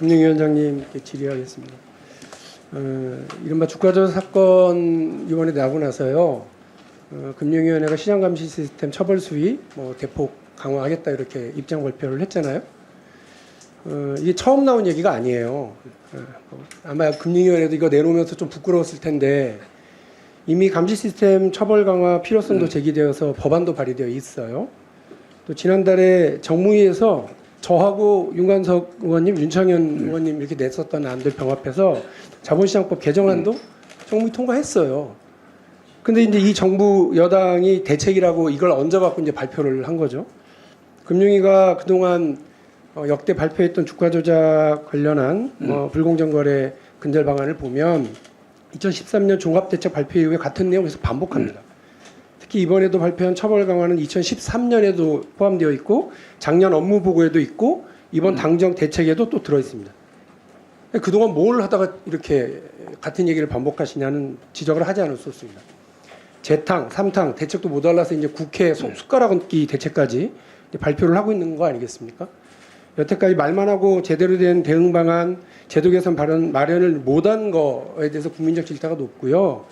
금융위원장님께 질의하겠습니다. 이른바 주가조작 사건 이번에 나고 나서요, 금융위원회가 시장감시 시스템 처벌 수위 대폭 강화하겠다 이렇게 입장 발표를 했잖아요. 이게 처음 나온 얘기가 아니에요. 아마 금융위원회도 이거 내놓으면서 좀 부끄러웠을 텐데 이미 감시 시스템 처벌 강화 필요성도 제기되어서 법안도 발의되어 있어요. 또 지난달에 정무위에서 저하고 윤관석 의원님, 윤창현 의원님 이렇게 냈었던 안들 병합해서 자본시장법 개정안도 정무위 통과했어요. 근데 이제 이 정부 여당이 대책이라고 이걸 얹어갖고 이제 발표를 한 거죠. 금융위가 그동안 역대 발표했던 주가 조작 관련한 불공정 거래 근절 방안을 보면 2013년 종합대책 발표 이후에 같은 내용 계속 반복합니다. 특히 이번에도 발표한 처벌 강화는 2013년에도 포함되어 있고 작년 업무 보고에도 있고 이번 당정 대책에도 또 들어 있습니다. 그동안 뭘 하다가 이렇게 같은 얘기를 반복하시냐는 지적을 하지 않을 수 없습니다. 재탕, 삼탕 대책도 못 알라서 이제 국회 숟가락 얹기 대책까지 발표를 하고 있는 거 아니겠습니까? 여태까지 말만 하고 제대로 된 대응 방안, 제도 개선 마련을 못한 거에 대해서 국민적 질타가 높고요.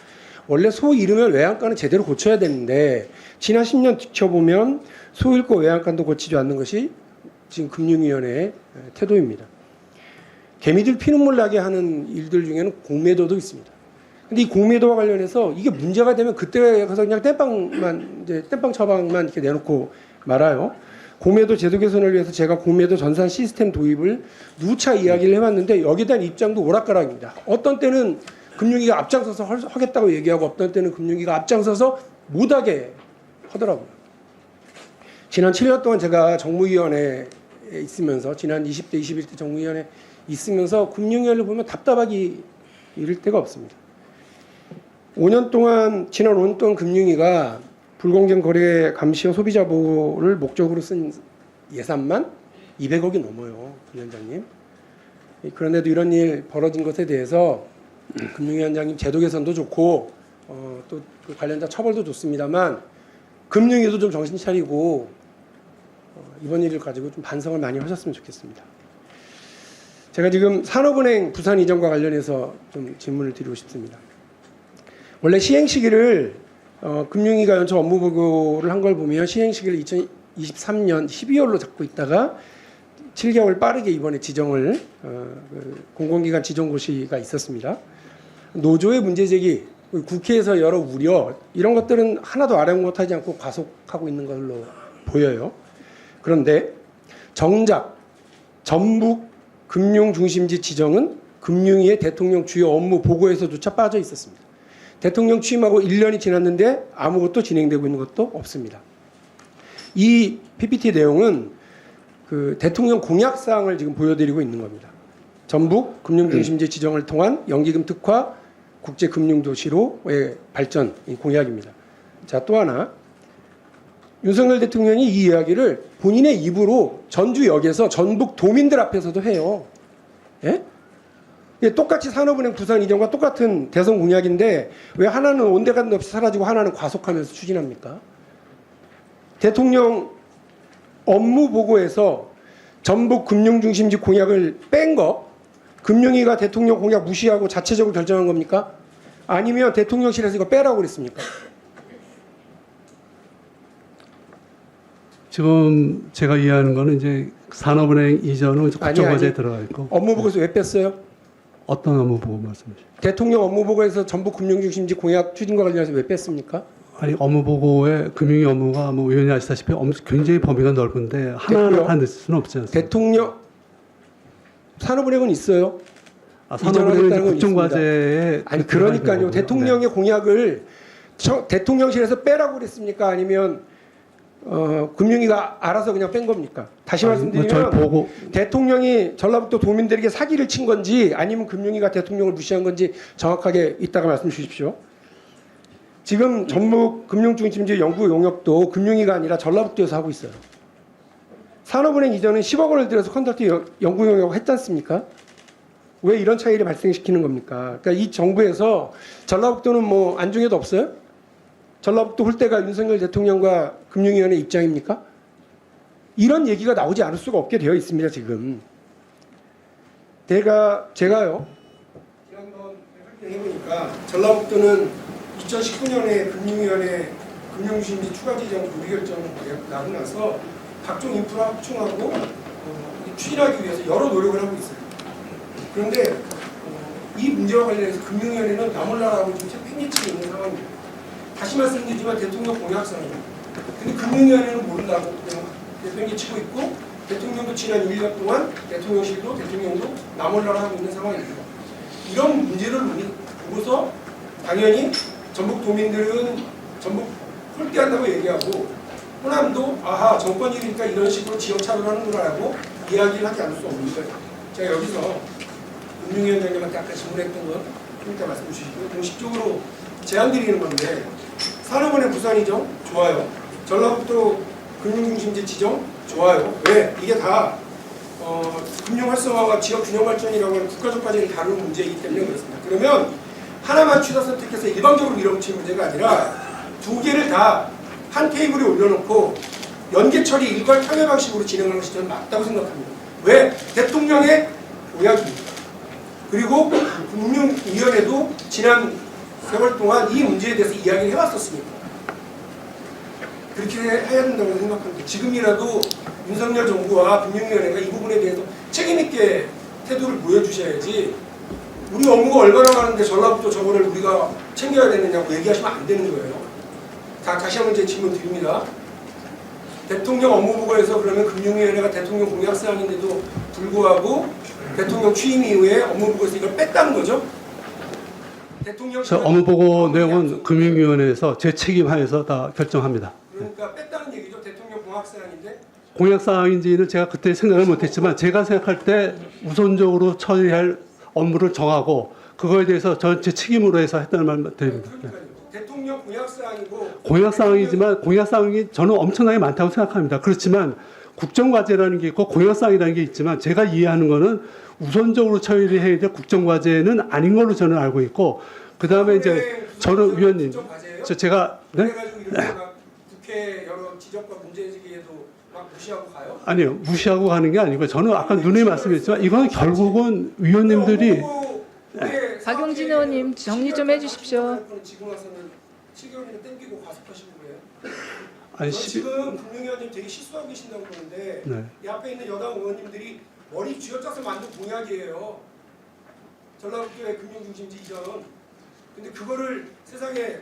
원래 소 잃으면 외양간은 제대로 고쳐야 되는데 지난 10년 지켜보면 소 잃고 외양간도 고치지 않는 것이 지금 금융위원회의 태도입니다. 개미들 피눈물 나게 하는 일들 중에는 공매도도 있습니다. 근데 이 공매도와 관련해서 이게 문제가 되면 그때 가서 그냥 땜빵 처방만 이렇게 내놓고 말아요. 공매도 제도 개선을 위해서 제가 공매도 전산 시스템 도입을 누차 이야기를 해왔는데 여기에 대한 입장도 오락가락입니다. 어떤 때는 금융위가 앞장서서 하겠다고 얘기하고 어떤 때는 금융위가 앞장서서 못하게 하더라고요. 지난 7년 동안 제가 정무위원회에 있으면서 지난 20대, 21대 정무위원회에 있으면서 금융위원회를 보면 답답하기 이를 데가 없습니다. 지난 5년 동안 금융위가 불공정 거래 감시와 소비자 보호를 목적으로 쓴 예산만 200억이 넘어요, 위원장님. 그런데도 이런 일 벌어진 것에 대해서 금융위원장님 제도 개선도 좋고 또 그 관련자 처벌도 좋습니다만 금융위도 좀 정신 차리고 이번 일을 가지고 좀 반성을 많이 하셨으면 좋겠습니다. 제가 지금 산업은행 부산 이전과 관련해서 좀 질문을 드리고 싶습니다. 원래 시행 시기를 금융위가 연초 업무 보고를 한 걸 보면 시행 시기를 2023년 12월로 잡고 있다가 7개월 빠르게 이번에 지정을 공공기관 지정고시가 있었습니다. 노조의 문제제기, 국회에서 여러 우려 이런 것들은 하나도 아랑곳하지 않고 과속하고 있는 걸로 보여요. 그런데 정작 전북 금융중심지 지정은 금융위의 대통령 주요 업무 보고에서조차 빠져 있었습니다. 대통령 취임하고 1년이 지났는데 아무것도 진행되고 있는 것도 없습니다. 이 PPT 내용은 그 대통령 공약사항을 지금 보여드리고 있는 겁니다. 전북 금융중심지 지정을 통한 연기금 특화 국제금융도시로의 발전 공약입니다. 자, 또 하나 윤석열 대통령이 이 이야기를 본인의 입으로 전주역에서 전북 도민들 앞에서도 해요. 예? 똑같이 산업은행 부산 이전과 똑같은 대선 공약인데 왜 하나는 온데간데 없이 사라지고 하나는 과속하면서 추진합니까? 대통령 업무 보고에서 전북 금융중심지 공약을 뺀 거 금융위가 대통령 공약 무시하고 자체적으로 결정한 겁니까? 아니면 대통령실에서 이거 빼라고 그랬습니까? 지금 제가 이해하는 거는 이제 산업은행 이전은 국정과제에 들어가 있고 업무 보고에서 왜 뺐어요? 어떤 업무 보고 말씀하시죠? 대통령 업무 보고에서 전북 금융중심지 공약 추진과 관련해서 왜 뺐습니까? 아니 업무 보고에 금융위 업무가 뭐 의원이 아시다시피 굉장히 범위가 넓은데 하나하나 다 넣을 수는 없지 않습니까? 대통령 산업은행은 있어요. 산업은행은 국정과제에 아니 그러니까요. 대통령의 공약을 대통령실에서 빼라고 그랬습니까? 아니면 금융위가 알아서 그냥 뺀 겁니까? 다시 말씀드리면 대통령이 전라북도 도민들에게 사기를 친 건지 아니면 금융위가 대통령을 무시한 건지 정확하게 이따가 말씀 주십시오. 지금 전북 금융중심지 연구 용역도 금융위가 아니라 전라북도에서 하고 있어요. 산업은행 이전은 10억 원을 들여서 컨설팅 연구 용역을 했지 않습니까? 왜 이런 차이를 발생시키는 겁니까? 그러니까 이 정부에서 전라북도는 뭐 안중에도 없어요? 전라북도 홀대가 윤석열 대통령과 금융위원회 입장입니까? 이런 얘기가 나오지 않을 수가 없게 되어 있습니다, 지금. 제가요 지난번 해보니까 전라북도는 2019년에 금융위원회 금융심지 추가 지정 무결정 나고 나서 각종 인프라 확충하고 추진하기 위해서 여러 노력을 하고 있어요. 그런데 이 문제와 관련해서 금융위원회는 나몰라라고 지금 팽개치고 있는 상황입니다. 다시 말씀드리지만 대통령 공약사항입니다. 근데 금융위원회는 모른다고 팽개치고 있고 대통령도 지난 1년 동안 대통령실도 대통령도 나몰라라 하고 있는 상황입니다. 이런 문제를 보고서 당연히 전북도민들은 전북 홀대한다고 얘기하고 호남도 아하 정권이니까 이런 식으로 지역 차별하는구나라고 이야기를 하지 않을 수 없는 거예요. 제가 여기서 금융위원장님한테 아까 질문했던 건 좀 이따 말씀 주시고요. 공식적으로 제안드리는 건데 산업원의 부산이죠? 좋아요. 전라북도 금융중심지 지정? 좋아요. 왜? 이게 다 금융 활성화와 지역 균형 발전이라고 하는 국가적 과제를 다루는 문제이기 때문에 그렇습니다. 그러면 하나만 취사 선택해서 일방적으로 밀어붙이는 문제가 아니라 두 개를 다 한 테이블에 올려놓고 연계 처리 일괄 참여 방식으로 진행하는 것이 저는 맞다고 생각합니다. 왜? 대통령의 공약입니다. 그리고 금융위원회도 지난 세월 동안 이 문제에 대해서 이야기를 해왔었습니다. 그렇게 해야 된다고 생각합니다. 지금이라도 윤석열 정부와 금융위원회가 이 부분에 대해서 책임있게 태도를 보여주셔야지 우리 업무가 얼마나 많은데 전라북도 저거를 우리가 챙겨야 되느냐고 얘기하시면 안 되는 거예요. 다시 한번 제 질문 드립니다. 대통령 업무보고에서 그러면 금융위원회가 대통령 공약사항인데도 불구하고 대통령 취임 이후에 업무보고에서 이걸 뺐다는 거죠? 대통령 저 업무보고 내용은 금융위원회에서 제 책임하에서 다 결정합니다. 그러니까 뺐다는 얘기죠. 대통령 공약사항인데. 공약사항인지는 제가 그때 생각을 못했지만 제가 생각할 때 우선적으로 처리할 업무를 정하고 그거에 대해서 제 책임으로 해서 했다는 말 드립니다. 그러니까요. 대통령 공약사항이고 공약사항이지만 공약사항이 저는 엄청나게 많다고 생각합니다. 그렇지만 국정과제라는 게 있고 공약사항이라는 게 있지만 제가 이해하는 거는 우선적으로 처리를 해야 될 국정과제는 아닌 걸로 저는 알고 있고 그 다음에 이제 저는 위원님 제가 네? 그래가지고 이렇게 막 국회 여러 지적과 문제제기에도 막 무시하고 가요? 아니요 무시하고 가는 게 아니고 저는 아까 누누이 말씀드렸지만 이건 결국은 위원님들이 박용진 의원님 정리 좀 해주십시오. 지금 와서는 7개월이나 땡기고 과습하시고 그래요? 아니 지금 금융위원님 되게 실수하고 계신다고 그러는데 네. 이 앞에 있는 여당 의원님들이 머리 쥐어짜서 만든 공약이에요. 전라북도의 금융중심지 이전. 근데 그거를 세상에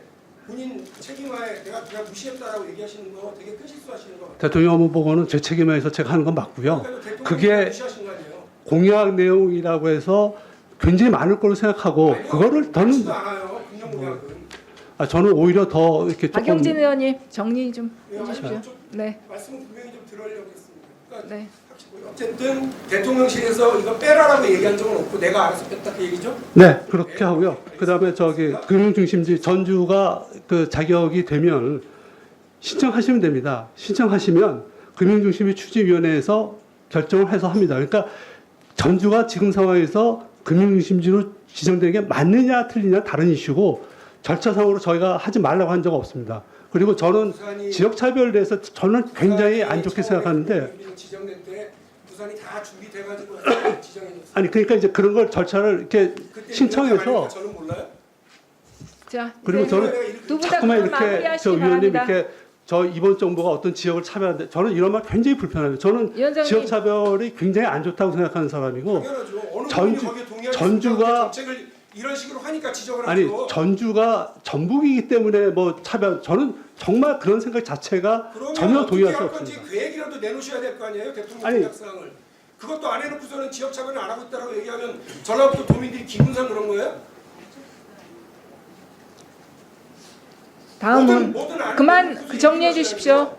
본인 책임하에 내가 무시했다라고 얘기하시는 거 되게 큰 실수하시는 거 같아요. 대통령 업무보고는 제 책임하에서 제가 하는 건 맞고요. 그러니까 그게 무시하신 거 아니에요? 공약 내용이라고 해서 굉장히 많을 거로 생각하고 아니요, 그거를 더는 많지도 않아요. 금융 공약은. 저는 오히려 더 이렇게 조금 박용진 의원님 정리 좀 해주십시오. 좀 네, 말씀을 분명히 좀 들으려고 했습니다. 그러니까 네. 어쨌든 대통령실에서 이거 빼라라고 얘기한 적은 없고 내가 알아서 뺐다 그 얘기죠? 네 그렇게 하고요. 그다음에 저기 금융중심지 전주가 그 자격이 되면 신청하시면 됩니다. 신청하시면 금융중심지 추진위원회에서 결정을 해서 합니다. 그러니까 전주가 지금 상황에서 금융중심지로 지정되는 게 맞느냐 틀리냐 다른 이슈고 절차상으로 저희가 하지 말라고 한 적 없습니다. 그리고 저는 지역 차별에 대해서 저는 굉장히 안 좋게 생각하는데 지정될 때 부산이 다 준비돼가지고 지정해줬어요. 아니 그러니까 이제 그런 걸 절차를 이렇게 신청해서 저는 몰라요. 자, 그리고 이제 저는 두 분 다 자꾸만 이렇게 저 마무리하시기 위원님 바랍니다. 이렇게 저 이번 정부가 어떤 지역을 차별하는데 저는 이런 말 굉장히 불편합니다. 저는 위원장님. 지역 차별이 굉장히 안 좋다고 생각하는 사람이고 당연하죠. 어느 전주- 분이 거기에 동의하겠습니까? 전주가- 정책을 이런 식으로 하니까 지적을 아니 하죠. 전주가 전북이기 때문에 뭐 차별 저는 정말 그런 생각 자체가 그러면 전혀 어떻게 동의할 수 할 건지 없습니다. 계획이라도 내놓으셔야 될 거 아니에요, 대통령 아니. 공약사항을. 그것도 안 해놓고서는 지역 차별을 안 하고 있다고 얘기하면 전라북도 도민들이 기분상 그런 거예요? 다음은 뭐든 안 그만 해놓고서 정리해 얘기하셔야죠. 주십시오.